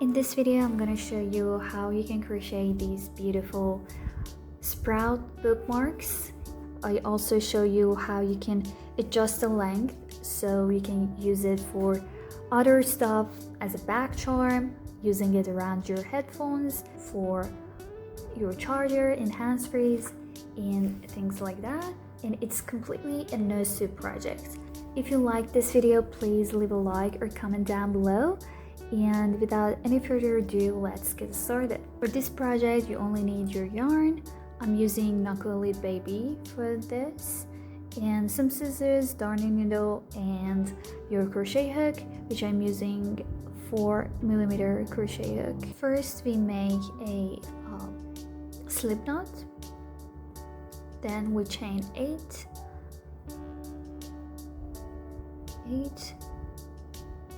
In this video, I'm gonna show you how you can crochet these beautiful sprout bookmarks. I also show you how you can adjust the length so you can use it for other stuff as a back charm, using it around your headphones, for your charger and hands-frees and things like that. And it's completely a no-soup project. If you like this video, please leave a like or comment down below. And without any further ado, let's get started. For this project, you only need your yarn. I'm using Knuckly Baby for this, and some scissors, darning needle, and your crochet hook, which I'm using 4mm crochet hook. First, we make a slip knot. Then we chain 8.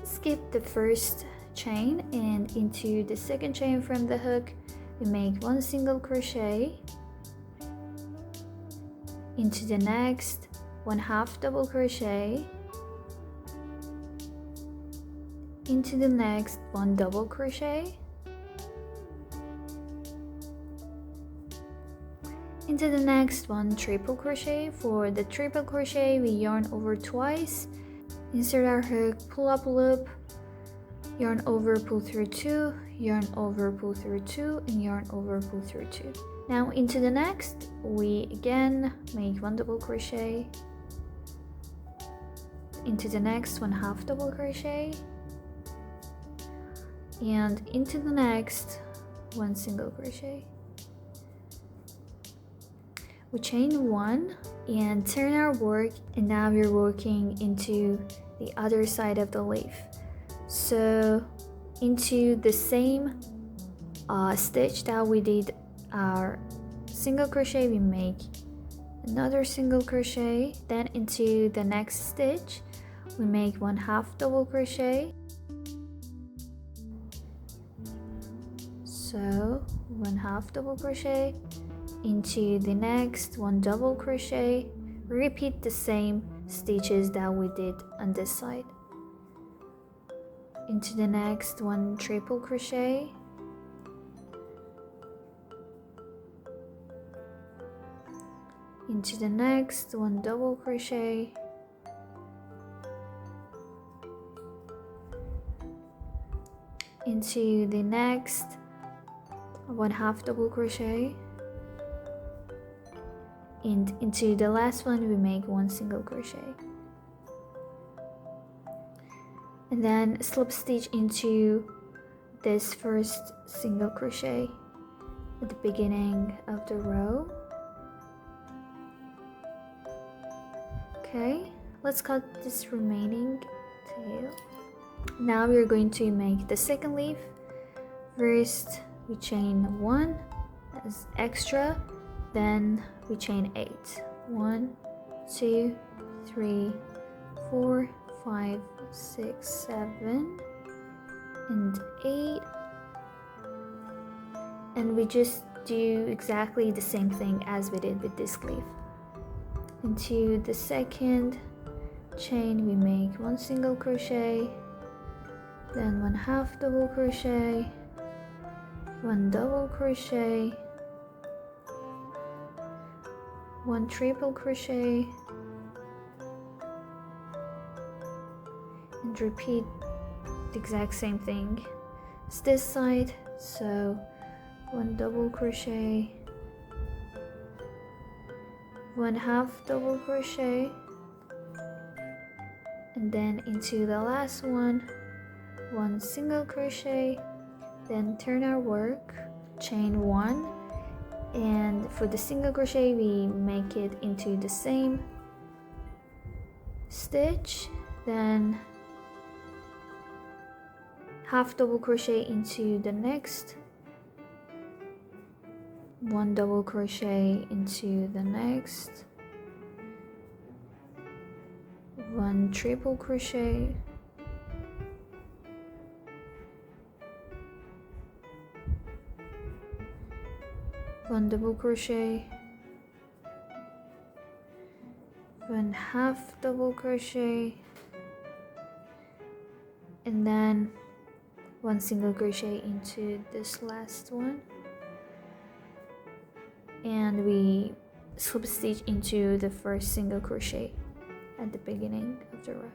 Skip the first chain, and into the second chain from the hook we make 1 single crochet, into the next 1/2 double crochet, into the next 1 double crochet, into the next 1 triple crochet. For the triple crochet, we yarn over twice, insert our hook, pull up a loop, yarn over, pull through 2, yarn over, pull through 2, and yarn over, pull through 2. Now into the next, we again make 1 double crochet, into the next 1/2 double crochet, and into the next 1 single crochet. We chain 1 and turn our work, and now we're working into the other side of the leaf. So into the same stitch that we did our single crochet, we make another single crochet. Then into the next stitch we make 1/2 double crochet. So 1/2 double crochet, into the next 1 double crochet. Repeat the same stitches that we did on this side. Into the next 1 triple crochet, into the next 1 double crochet, into the next 1/2 double crochet, and into the last one we make 1 single crochet. And then slip stitch into this first single crochet at the beginning of the row. Okay, let's cut this remaining tail. Now we're going to make the second leaf. First we chain 1 as extra, then we chain 8. 1, 2, 3, 4, 5, 6, 7, and 8. And we just do exactly the same thing as we did with this leaf. Into the second chain we make 1 single crochet, then 1/2 double crochet, 1 double crochet, 1 triple crochet, and repeat the exact same thing as this side. So 1 double crochet, 1/2 double crochet, and then into the last one 1 single crochet. Then turn our work, chain 1, and for the single crochet we make it into the same stitch, then 1/2 double crochet into the next, 1 double crochet into the next, 1 triple crochet, 1 double crochet, 1/2 double crochet, and then one single crochet into this last one, and we slip stitch into the first single crochet at the beginning of the row.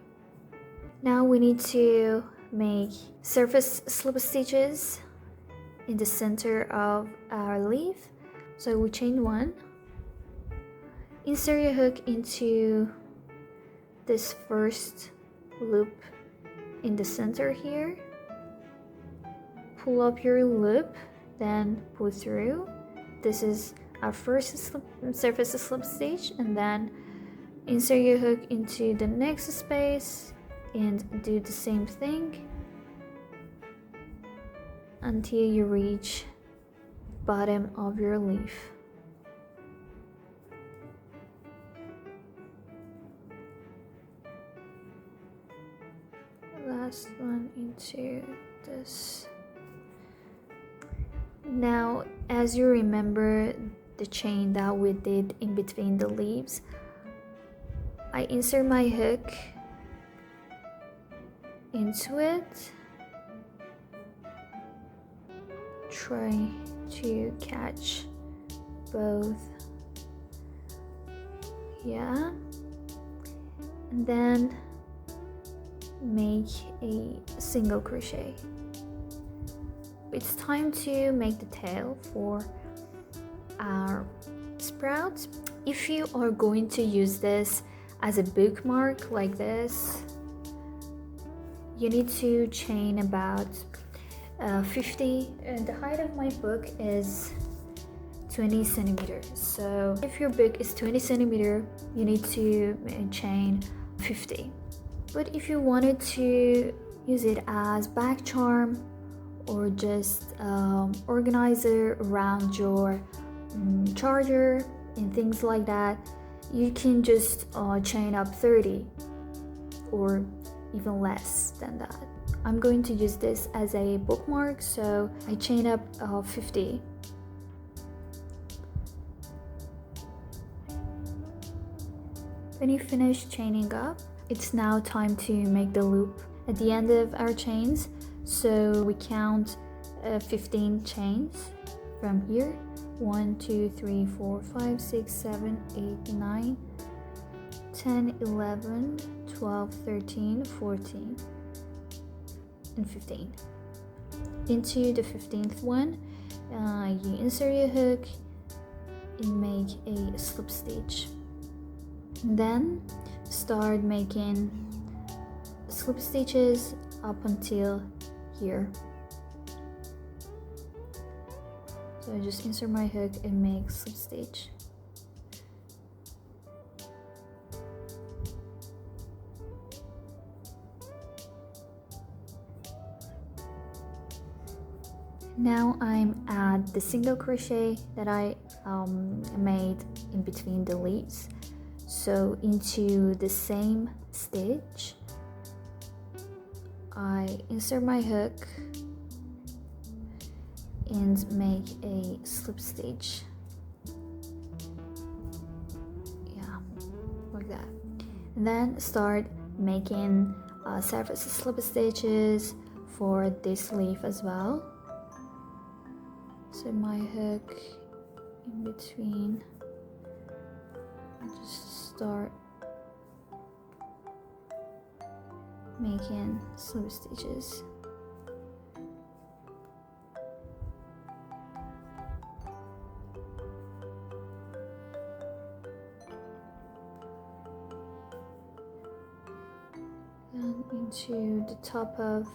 Now we need to make surface slip stitches in the center of our leaf. So we chain one, insert your hook into this first loop in the center here, pull up your loop, then pull through. This is our first surface slip stitch, and then insert your hook into the next space and do the same thing until you reach the bottom of your leaf. Last one into this. Now, as you remember the chain that we did in between the leaves, I insert my hook into it, try to catch both, yeah, and then make a single crochet. It's time to make the tail for our sprouts. If you are going to use this as a bookmark like this, you need to chain about 50, and the height of my book is 20 centimeters. So if your book is 20 centimeters, you need to chain 50. But if you wanted to use it as back charm or just organizer around your charger and things like that, you can just chain up 30 or even less than that. I'm going to use this as a bookmark, so I chain up 50. When you finish chaining up, it's now time to make the loop at the end of our chains. So we count 15 chains from here. 1, 2, 3, 4, 5, 6, 7, 8, 9, 10, 11, 12, 13, 14, and 15. Into the 15th one, you insert your hook and make a slip stitch. And then start making slip stitches up until here. So I just insert my hook and make slip stitch. Now I'm at the single crochet that I made in between the leaves. So into the same stitch, I insert my hook and make a slip stitch. Yeah, like that. And then start making surface slip stitches for this leaf as well. So my hook in between, just start making slip stitches. Then into the top of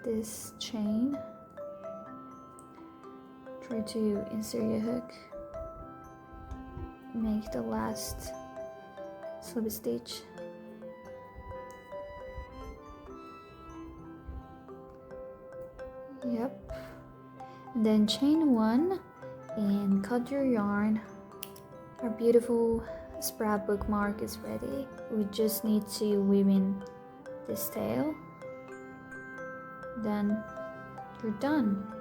this chain, try to insert your hook, make the last slip stitch. Yep. And then chain one and cut your yarn. Our beautiful sprout bookmark is ready. We just need to weave in this tail. Then you're done.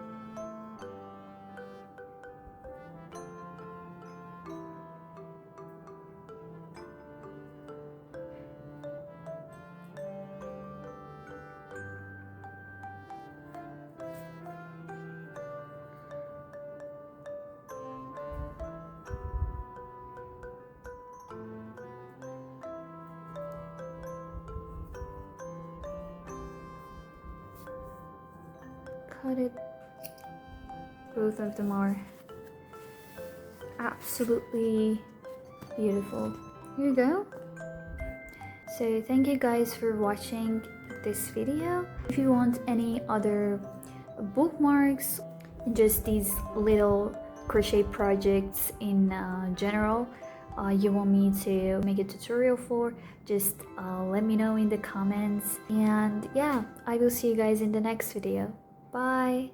cut it. Both of them are absolutely beautiful. Here you go. So thank you guys for watching this video. If you want any other bookmarks, just these little crochet projects in general, you want me to make a tutorial for, just let me know in the comments. And yeah, I will see you guys in the next video. Bye.